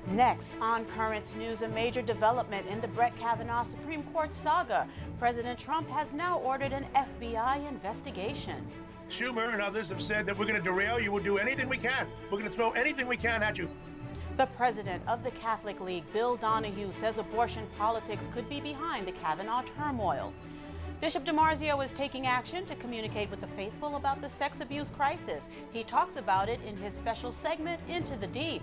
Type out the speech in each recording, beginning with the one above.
Next on Currents News, a major development in the Brett Kavanaugh Supreme Court saga. President Trump has now ordered an FBI investigation. Schumer and others have said that we're going to derail you. We'll do anything we can. We're going to throw anything we can at you. The president of the Catholic League, Bill Donahue, says abortion politics could be behind the Kavanaugh turmoil. Bishop DiMarzio is taking action to communicate with the faithful about the sex abuse crisis. He talks about it in his special segment, Into the Deep.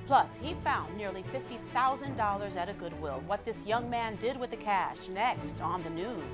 Plus, he found nearly $50,000 at a Goodwill. What this young man did with the cash, next on the news.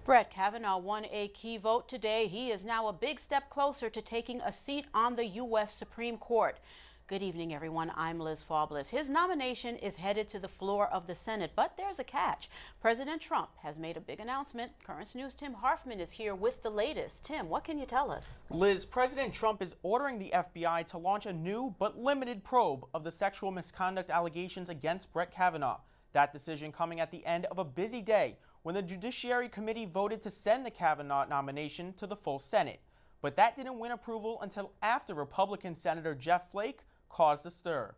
Brett Kavanaugh won a key vote today. He is now a big step closer to taking a seat on the U.S. Supreme Court. Good evening, everyone. I'm Liz Faublas. His nomination is headed to the floor of the Senate, but there's a catch. President Trump has made a big announcement. Currents News' Tim Harfman is here with the latest. Tim, what can you tell us? Liz, President Trump is ordering the FBI to launch a new but limited probe of the sexual misconduct allegations against Brett Kavanaugh. That decision coming at the end of a busy day when the Judiciary Committee voted to send the Kavanaugh nomination to the full Senate. But that didn't win approval until after Republican Senator Jeff Flake caused a stir.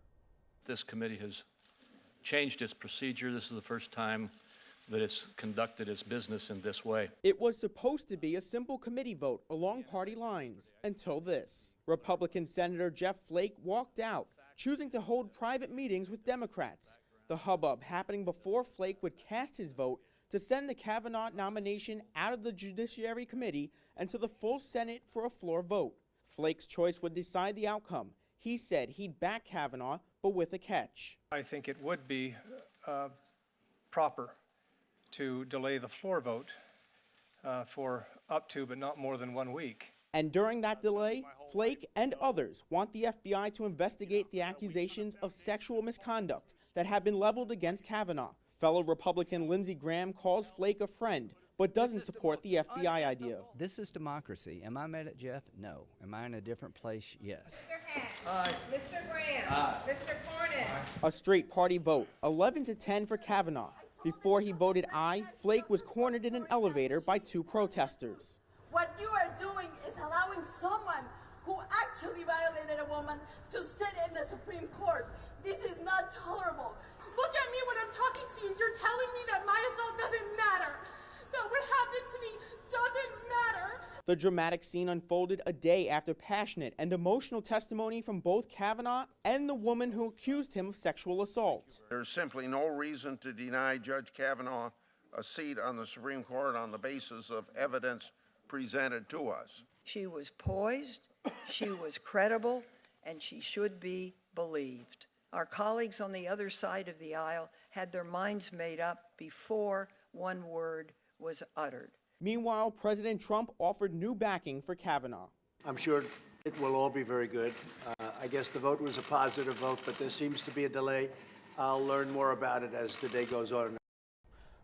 This committee has changed its procedure. This is the first time that it's conducted its business in this way. It was supposed to be a simple committee vote along party lines until this. Republican Senator Jeff Flake walked out, choosing to hold private meetings with Democrats. The hubbub happening before Flake would cast his vote to send the Kavanaugh nomination out of the Judiciary Committee and to the full Senate for a floor vote. Flake's choice would decide the outcome. He said he'd back Kavanaugh, but with a catch. I think it would be proper to delay the floor vote for up to, but not more than 1 week. And during that delay, Flake and others want the FBI to investigate the accusations of sexual misconduct that have been leveled against Kavanaugh. Fellow Republican Lindsey Graham calls Flake a friend, but doesn't support the FBI idea. This is democracy. Am I mad at Jeff? No. Am I in a different place? Yes. Mr. Hatch. Aye. Mr. Graham. Aye. Mr. Cornyn. A straight party vote, 11-10 for Kavanaugh. Before he voted aye, Flake was cornered in an elevator by two protesters. What you are doing is allowing someone who actually violated a woman to sit in the Supreme Court. This is not tolerable. Look at me when I'm talking to you. You're telling me that my assault doesn't matter. That what happened to me doesn't matter. The dramatic scene unfolded a day after passionate and emotional testimony from both Kavanaugh and the woman who accused him of sexual assault. There's simply no reason to deny Judge Kavanaugh a seat on the Supreme Court on the basis of evidence presented to us. She was poised, she was credible, and she should be believed. Our colleagues on the other side of the aisle had their minds made up before one word was uttered. Meanwhile, President Trump offered new backing for Kavanaugh. I'm sure it will all be very good. I guess the vote was a positive vote, but there seems to be a delay. I'll learn more about it as the day goes on.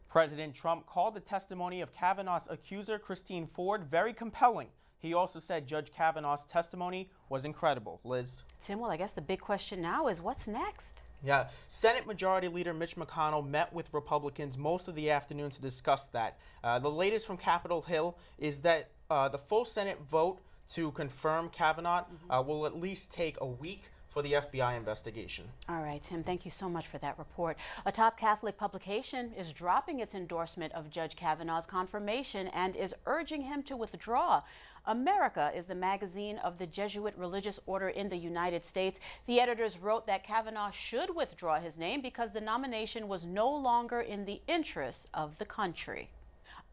President Trump called the testimony of Kavanaugh's accuser, Christine Ford, very compelling. He also said Judge Kavanaugh's testimony was incredible. Liz? Tim, well, I guess the big question now is what's next? Yeah, Senate Majority Leader Mitch McConnell met with Republicans most of the afternoon to discuss that. The latest from Capitol Hill is that the full Senate vote to confirm Kavanaugh will at least take a week for the FBI investigation. All right, Tim, thank you so much for that report. A top Catholic publication is dropping its endorsement of Judge Kavanaugh's confirmation and is urging him to withdraw. America is the magazine of the Jesuit religious order in the United States. The editors wrote that Kavanaugh should withdraw his name because the nomination was no longer in the interests of the country.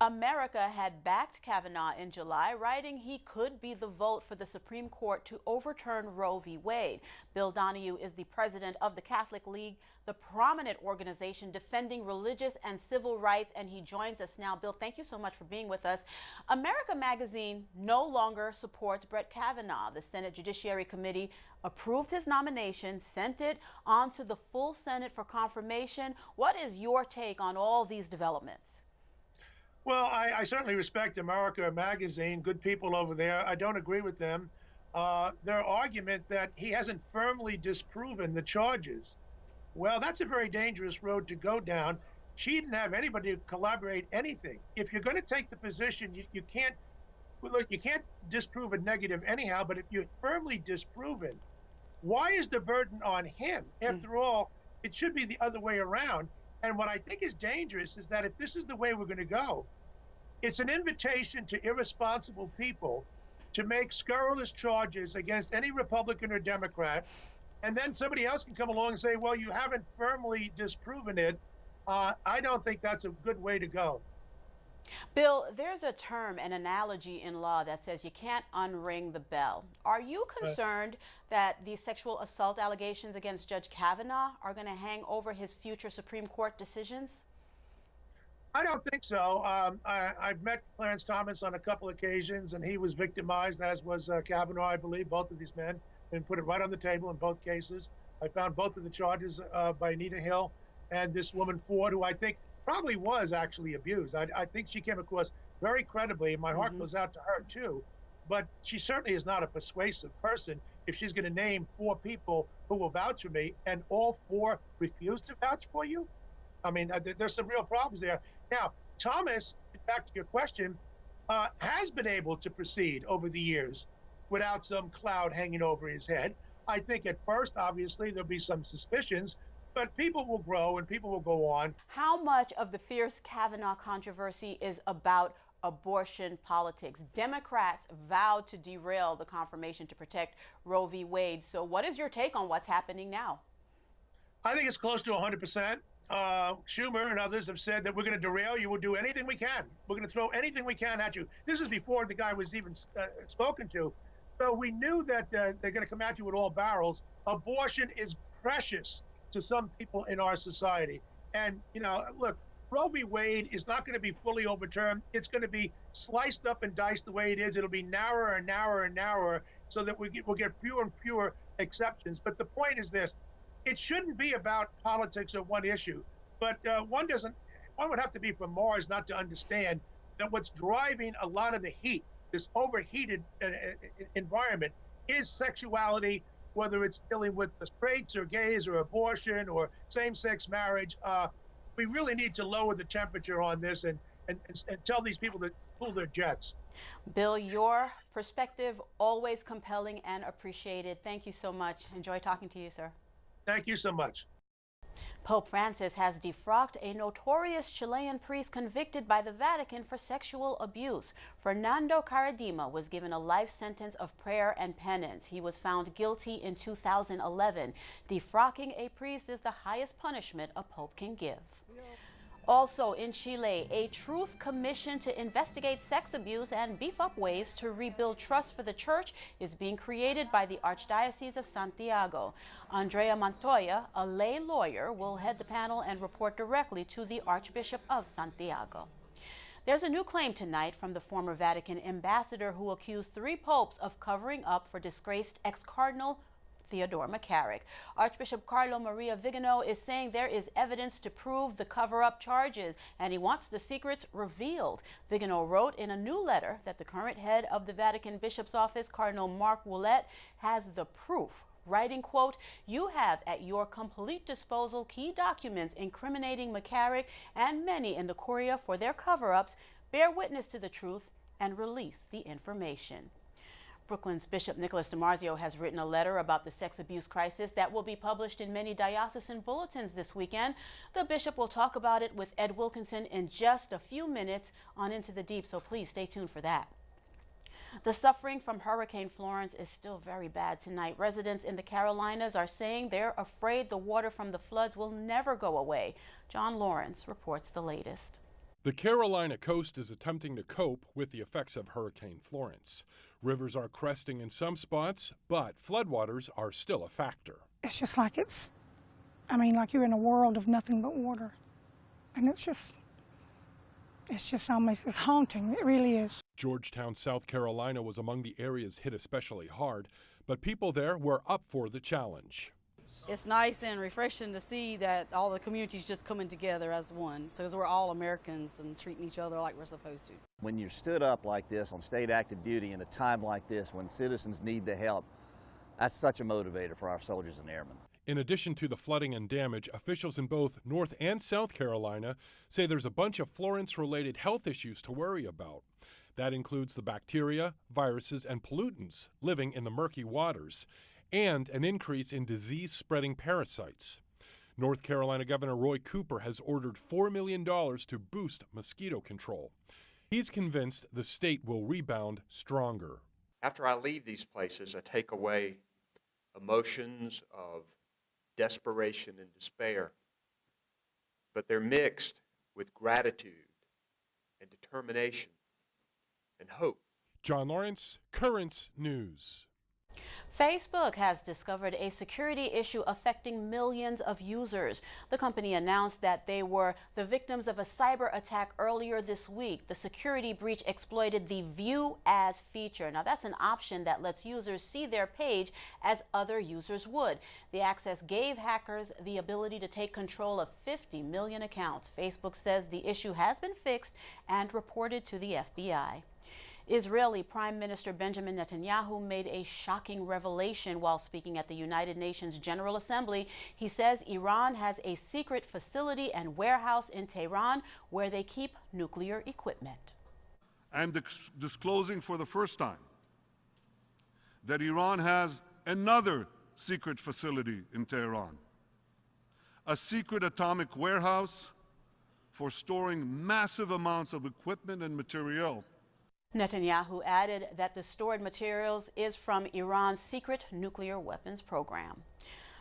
America had backed Kavanaugh in July, writing he could be the vote for the Supreme Court to overturn Roe v. Wade. Bill Donahue is the president of the Catholic League, the prominent organization defending religious and civil rights, and he joins us now. Bill, thank you so much for being with us. America Magazine no longer supports Brett Kavanaugh. The Senate Judiciary Committee approved his nomination, sent it on to the full Senate for confirmation. What is your take on all these developments? Well, I certainly respect America Magazine, good people over there. I don't agree with them. their argument that he hasn't firmly disproven the charges. Well, that's a very dangerous road to go down. She didn't have anybody to collaborate anything. If you're going to take the position, you can't, look, you can't disprove a negative anyhow, but if you're firmly disproven, why is the burden on him? After all, it should be the other way around. And what I think is dangerous is that if this is the way we're going to go, it's an invitation to irresponsible people to make scurrilous charges against any Republican or Democrat, and then somebody else can come along and say, well, you haven't firmly disproven it. I don't think that's a good way to go. Bill, there's a term, an analogy in law that says you can't unring the bell. Are you concerned that these sexual assault allegations against Judge Kavanaugh are going to hang over his future Supreme Court decisions? I don't think so. I've met Clarence Thomas on a couple occasions, and he was victimized, as was Kavanaugh, I believe, both of these men, and put it right on the table in both cases. I found both of the charges by Anita Hill and this woman Ford, who I think probably was actually abused. I think she came across very credibly, and my heart goes out to her too. But she certainly is not a persuasive person if she's going to name 4 people who will vouch for me, and all 4 refuse to vouch for you. I mean, there's some real problems there. Now, Thomas, back to your question, has been able to proceed over the years without some cloud hanging over his head. I think at first, obviously, there'll be some suspicions, but people will grow and people will go on. How much of the fierce Kavanaugh controversy is about abortion politics? Democrats vowed to derail the confirmation to protect Roe v. Wade. So what is your take on what's happening now? I think it's close to 100%. Schumer and others have said that we're going to derail you. We'll do anything we can. We're going to throw anything we can at you. This is before the guy was even spoken to. So we knew that they're going to come at you with all barrels. Abortion is precious to some people in our society. And, you know, look, Roe v. Wade is not going to be fully overturned. It's going to be sliced up and diced the way it is. It'll be narrower and narrower and narrower so that we'll get fewer and fewer exceptions. But the point is this. It shouldn't be about politics or one issue, but one would have to be from Mars not to understand that what's driving a lot of the heat, this overheated environment, is sexuality, whether it's dealing with the straights or gays or abortion or same-sex marriage. We really need to lower the temperature on this and tell these people to cool their jets. Bill, your perspective, always compelling and appreciated. Thank you so much. Enjoy talking to you, sir. Thank you so much. Pope Francis has defrocked a notorious Chilean priest convicted by the Vatican for sexual abuse. Fernando Caradima was given a life sentence of prayer and penance. He was found guilty in 2011. Defrocking a priest is the highest punishment a pope can give. Also in Chile, a truth commission to investigate sex abuse and beef up ways to rebuild trust for the church is being created by the Archdiocese of Santiago. Andrea Montoya, a lay lawyer, will head the panel and report directly to the Archbishop of Santiago. There's a new claim tonight from the former Vatican ambassador who accused 3 popes of covering up for disgraced ex-cardinal Theodore McCarrick. Archbishop Carlo Maria Vigano is saying there is evidence to prove the cover-up charges, and he wants the secrets revealed. Vigano wrote in a new letter that the current head of the Vatican Bishop's Office, Cardinal Mark Ouellet, has the proof, writing, quote, "You have at your complete disposal key documents incriminating McCarrick and many in the Curia for their cover-ups. Bear witness to the truth and release the information." Brooklyn's Bishop Nicholas DiMarzio has written a letter about the sex abuse crisis that will be published in many diocesan bulletins this weekend. The bishop will talk about it with Ed Wilkinson in just a few minutes on Into the Deep, so please stay tuned for that. The suffering from Hurricane Florence is still very bad tonight. Residents in the Carolinas are saying they're afraid the water from the floods will never go away. John Lawrence reports the latest. The Carolina coast is attempting to cope with the effects of Hurricane Florence. Rivers are cresting in some spots, but floodwaters are still a factor. It's just like like you're in a world of nothing but water. And it's just almost, it's haunting. It really is. Georgetown, South Carolina was among the areas hit especially hard, but people there were up for the challenge. It's nice and refreshing to see that all the community's just coming together as one, so we're all Americans and treating each other like we're supposed to. When you're stood up like this on state active duty in a time like this when citizens need the help, that's such a motivator for our soldiers and airmen. In addition to the flooding and damage, officials in both North and South Carolina say there's a bunch of Florence-related health issues to worry about. That includes the bacteria, viruses, and pollutants living in the murky waters, and an increase in disease-spreading parasites. North Carolina Governor Roy Cooper has ordered $4 million to boost mosquito control. He's convinced the state will rebound stronger. After I leave these places, I take away emotions of desperation and despair, but they're mixed with gratitude and determination and hope. John Lawrence, Currents News. Facebook has discovered a security issue affecting millions of users. The company announced that they were the victims of a cyber attack earlier this week. The security breach exploited the View As feature. Now, that's an option that lets users see their page as other users would. The access gave hackers the ability to take control of 50 million accounts. Facebook says the issue has been fixed and reported to the FBI. Israeli Prime Minister Benjamin Netanyahu made a shocking revelation while speaking at the United Nations General Assembly. He says Iran has a secret facility and warehouse in Tehran where they keep nuclear equipment. I'm disclosing for the first time that Iran has another secret facility in Tehran, a secret atomic warehouse for storing massive amounts of equipment and material. Netanyahu added that the stored materials is from Iran's secret nuclear weapons program.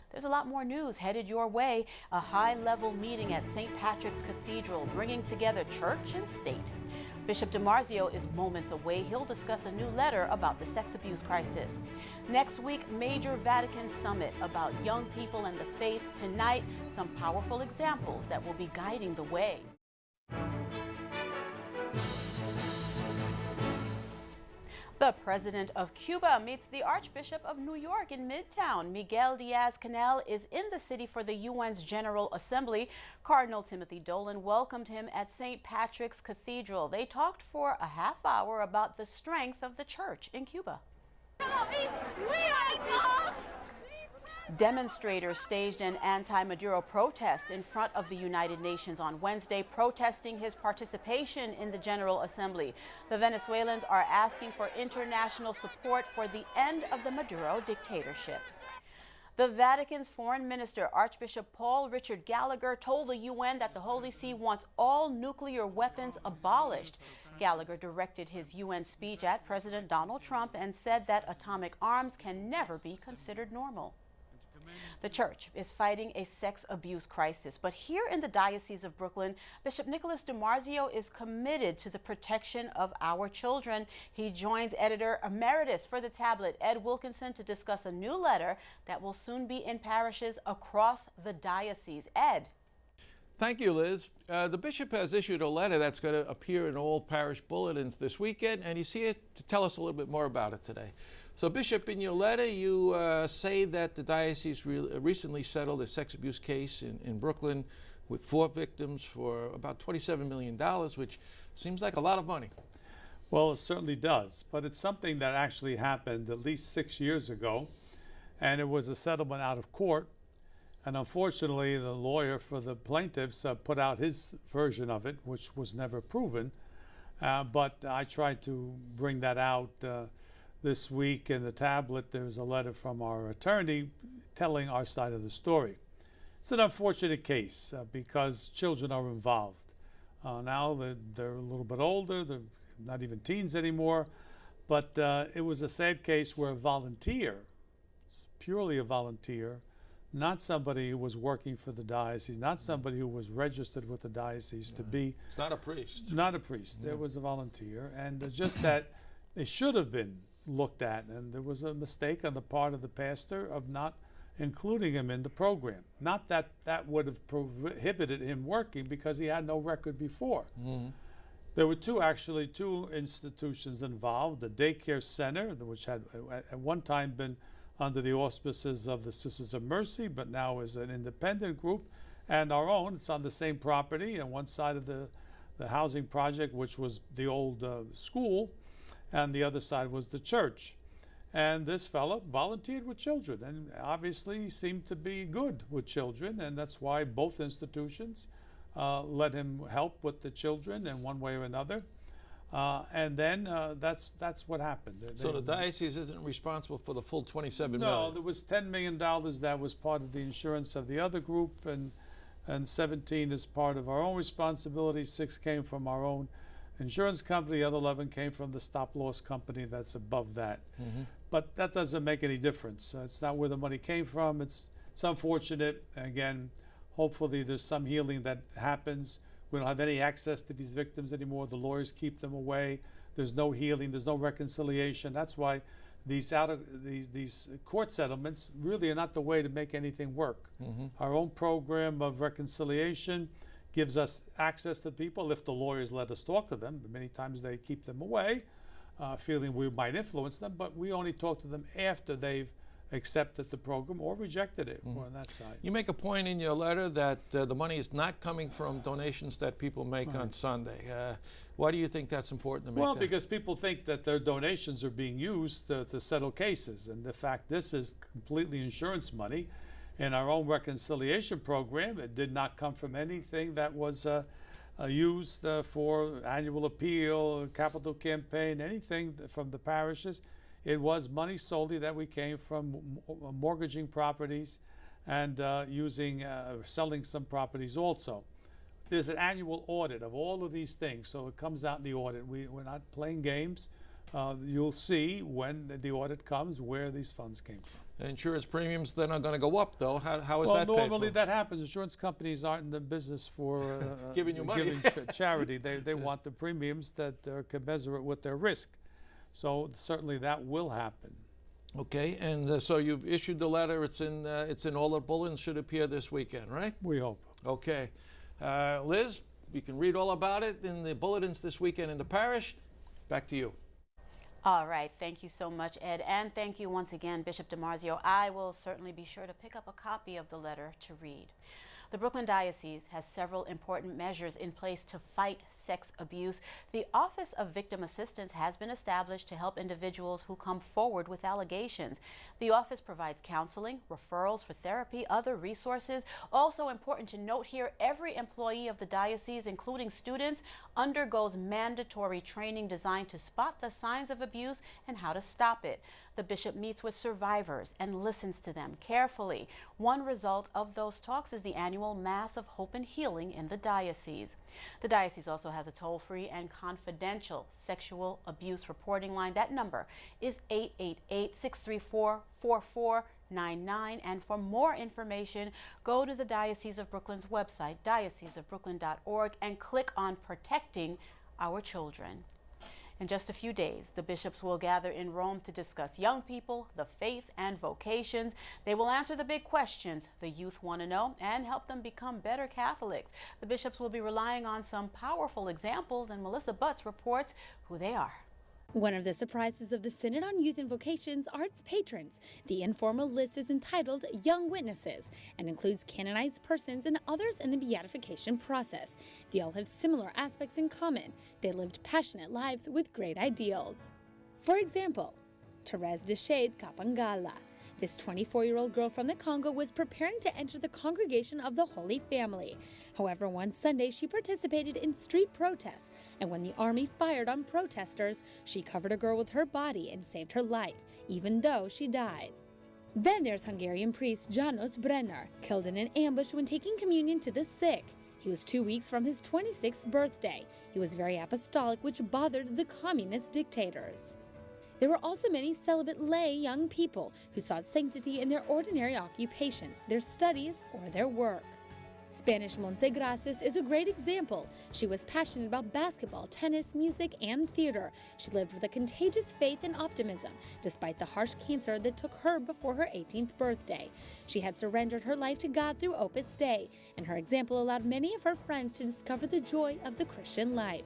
There's a lot more news headed your way. A high-level meeting at St. Patrick's Cathedral bringing together church and state. Bishop DiMarzio is moments away. He'll discuss a new letter about the sex abuse crisis. Next week, major Vatican summit about young people and the faith. Tonight, some powerful examples that will be guiding the way. The president of Cuba meets the Archbishop of New York in Midtown. Miguel Diaz-Canel is in the city for the UN's General Assembly. Cardinal Timothy Dolan welcomed him at St. Patrick's Cathedral. They talked for a half hour about the strength of the church in Cuba. Demonstrators staged an anti-Maduro protest in front of the United Nations on Wednesday, protesting his participation in the General Assembly. The Venezuelans are asking for international support for the end of the Maduro dictatorship. The Vatican's Foreign Minister, Archbishop Paul Richard Gallagher, told the UN that the Holy See wants all nuclear weapons abolished. Gallagher directed his UN speech at President Donald Trump and said that atomic arms can never be considered normal. The church is fighting a sex abuse crisis, but here in the Diocese of Brooklyn, Bishop Nicholas DiMarzio is committed to the protection of our children. He joins editor emeritus for the Tablet, Ed Wilkinson, to discuss a new letter that will soon be in parishes across the diocese. Ed. Thank you, Liz. The bishop has issued a letter that's going to appear in all parish bulletins this weekend, and he's here to tell us a little bit more about it today. So, Bishop, in your letter, you say that the diocese recently settled a sex abuse case in Brooklyn with 4 victims for about $27 million, which seems like a lot of money. Well, it certainly does, but it's something that actually happened at least 6 years ago, and it was a settlement out of court. And unfortunately, the lawyer for the plaintiffs put out his version of it, which was never proven. But I tried to bring that out this week in the Tablet. There's a letter from our attorney telling our side of the story. It's an unfortunate case because children are involved. Now they're a little bit older, they're not even teens anymore, but it was a sad case where a volunteer, purely a volunteer, not somebody who was working for the diocese, not somebody who was registered with the diocese to be. It's not a priest. Not a priest. There was a volunteer, and just that it should have been looked at, and there was a mistake on the part of the pastor of not including him in the program. Not that that would have prohibited him working because he had no record before. Mm-hmm. There were two institutions involved, the daycare center, which had at one time been under the auspices of the Sisters of Mercy, but now is an independent group, and our own. It's on the same property, on one side of the housing project, which was the old school, and the other side was the church. And this fellow volunteered with children and obviously seemed to be good with children, and that's why both institutions let him help with the children in one way or another. And then that's what happened. So the diocese isn't responsible for the full $27 million? No, there was $10 million that was part of the insurance of the other group, and 17 is part of our own responsibility. 6 came from our own insurance company. The other 11 came from the stop-loss company that's above that. Mm-hmm. But that doesn't make any difference. It's not where the money came from. It's unfortunate. Again, hopefully there's some healing that happens. We don't have any access to these victims anymore. The lawyers keep them away. There's no healing. There's no reconciliation. That's why these court settlements really are not the way to make anything work. Mm-hmm. Our own program of reconciliation gives us access to people if the lawyers let us talk to them. Many times they keep them away, feeling we might influence them, but we only talk to them after they've accepted the program or rejected it. Mm-hmm. On that side. You make a point in your letter that the money is not coming from donations that people make on Sunday. Why do you think that's important to make Well, that? because people think that their donations are being used to settle cases. And the fact this is completely insurance money. In our own reconciliation program, it did not come from anything that was used for annual appeal, capital campaign, anything from the parishes. It was money solely that we came from mortgaging properties and selling some properties also. There's an annual audit of all of these things, so it comes out in the audit. We're not playing games. You'll see when the audit comes where these funds came from. Insurance premiums then are going to go up, though. How is well, that paid normally for? that happens. Insurance companies aren't in the business for giving you money. Giving charity. They want the premiums that are commensurate with their risk. So certainly that will happen. Okay, and so you've issued the letter. It's in all the bulletins. Should appear this weekend, right? We hope. Okay, Liz, you can read all about it in the bulletins this weekend in the parish. Back to you. All right. Thank you so much, Ed. And thank you once again, Bishop DiMarzio. I will certainly be sure to pick up a copy of the letter to read. The Brooklyn Diocese has several important measures in place to fight sex abuse. The Office of Victim Assistance has been established to help individuals who come forward with allegations. The office provides counseling, referrals for therapy, other resources. Also important to note here, every employee of the diocese, including students, undergoes mandatory training designed to spot the signs of abuse and how to stop it. The bishop meets with survivors and listens to them carefully. One result of those talks is the annual Mass of Hope and Healing in the diocese. The diocese also has a toll-free and confidential sexual abuse reporting line. That number is 888-634-4499. And for more information, go to the Diocese of Brooklyn's website, dioceseofbrooklyn.org, and click on Protecting Our Children. In just a few days, the bishops will gather in Rome to discuss young people, the faith, and vocations. They will answer the big questions the youth want to know and help them become better Catholics. The bishops will be relying on some powerful examples, and Melissa Butts reports who they are. One of the surprises of the Synod on Youth and Vocations are its patrons. The informal list is entitled Young Witnesses and includes canonized persons and others in the beatification process. They all have similar aspects in common. They lived passionate lives with great ideals. For example, Therese de Shade Kapangala. This 24-year-old girl from the Congo was preparing to enter the Congregation of the Holy Family. However, one Sunday she participated in street protests, and when the army fired on protesters, she covered a girl with her body and saved her life, even though she died. Then there's Hungarian priest Janos Brenner, killed in an ambush when taking communion to the sick. He was 2 weeks from his 26th birthday. He was very apostolic, which bothered the communist dictators. There were also many celibate lay young people who sought sanctity in their ordinary occupations, their studies, or their work. Spanish Montse Gracias is a great example. She was passionate about basketball, tennis, music, and theater. She lived with a contagious faith and optimism, despite the harsh cancer that took her before her 18th birthday. She had surrendered her life to God through Opus Dei, and her example allowed many of her friends to discover the joy of the Christian life.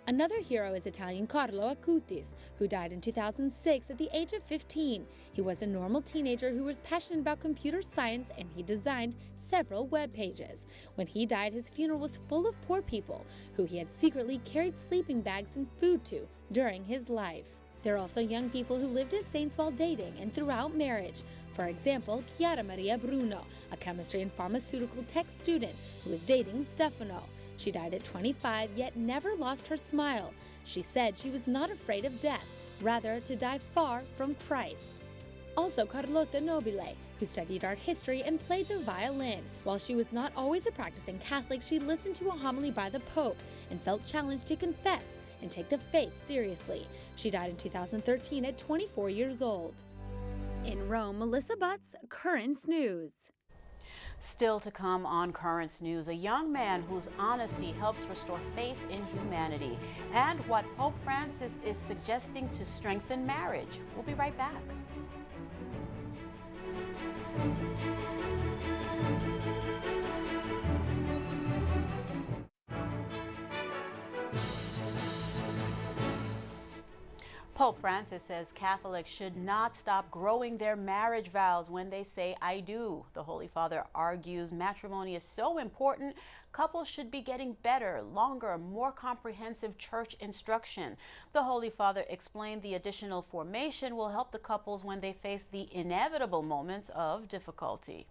Another hero is Italian Carlo Acutis, who died in 2006 at the age of 15. He was a normal teenager who was passionate about computer science, and he designed several web pages. When he died, his funeral was full of poor people who he had secretly carried sleeping bags and food to during his life. There are also young people who lived as saints while dating and throughout marriage. For example, Chiara Maria Bruno, a chemistry and pharmaceutical tech student who is dating Stefano. She died at 25, yet never lost her smile. She said she was not afraid of death, rather to die far from Christ. Also Carlotta Nobile, who studied art history and played the violin. While she was not always a practicing Catholic, she listened to a homily by the Pope and felt challenged to confess and take the faith seriously. She died in 2013 at 24 years old. In Rome, Melissa Butts, Currents News. Still to come on Currents News, a young man whose honesty helps restore faith in humanity, and what Pope Francis is suggesting to strengthen marriage. We'll be right back. Pope Francis says Catholics should not stop growing their marriage vows when they say "I do." The Holy Father argues matrimony is so important, couples should be getting better, longer, more comprehensive church instruction. The Holy Father explained the additional formation will help the couples when they face the inevitable moments of difficulty.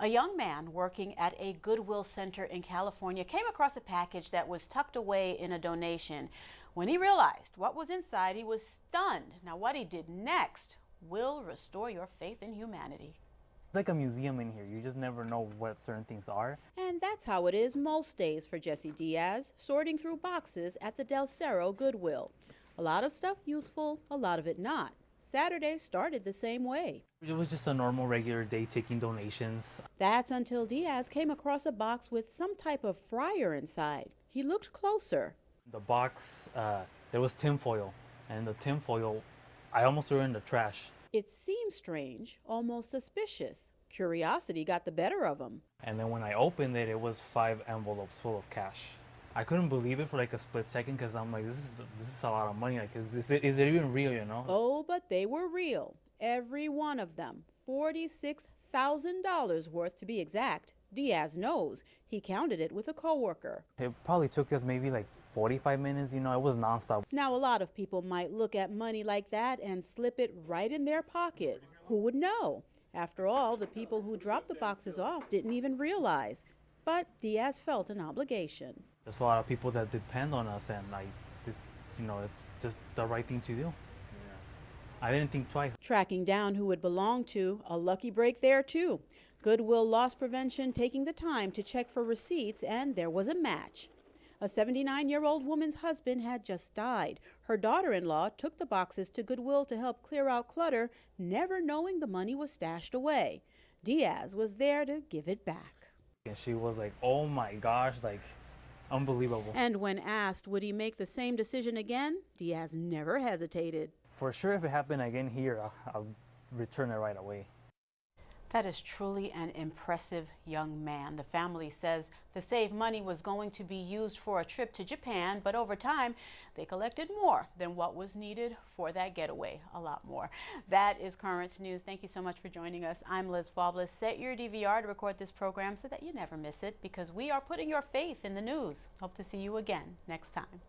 A young man working at a Goodwill center in California came across a package that was tucked away in a donation. When he realized what was inside, he was stunned. Now, what he did next will restore your faith in humanity. It's like a museum in here. You just never know what certain things are. And that's how it is most days for Jesse Diaz, sorting through boxes at the Del Cerro Goodwill. A lot of stuff useful, a lot of it not. Saturday started the same way. It was just a normal, regular day taking donations. That's until Diaz came across a box with some type of fryer inside. He looked closer. The box, there was tinfoil, and the tinfoil, I almost threw it in the trash. It seemed strange, almost suspicious. Curiosity got the better of him. And then when I opened it, it was 5 envelopes full of cash. I couldn't believe it for like a split second because I'm like, this is a lot of money. Like, is it even real, you know? Oh, but they were real. Every one of them. $46,000 worth to be exact. Diaz knows. He counted it with a coworker. It probably took us maybe like 45 minutes, you know, it was nonstop. Now, a lot of people might look at money like that and slip it right in their pocket. Who would know? After all, the people who dropped the boxes off didn't even realize. But Diaz felt an obligation. There's a lot of people that depend on us, and it's just the right thing to do. I didn't think twice. Tracking down who it belonged to, a lucky break there too. Goodwill Loss Prevention taking the time to check for receipts, and there was a match. A 79-year-old woman's husband had just died. Her daughter-in-law took the boxes to Goodwill to help clear out clutter, never knowing the money was stashed away. Diaz was there to give it back. And she was like, oh my gosh, like, unbelievable. And when asked would he make the same decision again, Diaz never hesitated. For sure, if it happened again here, I'll return it right away. That is truly an impressive young man. The family says the saved money was going to be used for a trip to Japan, but over time, they collected more than what was needed for that getaway, a lot more. That is Currents News. Thank you so much for joining us. I'm Liz Faublas. Set your DVR to record this program so that you never miss it, because we are putting your faith in the news. Hope to see you again next time.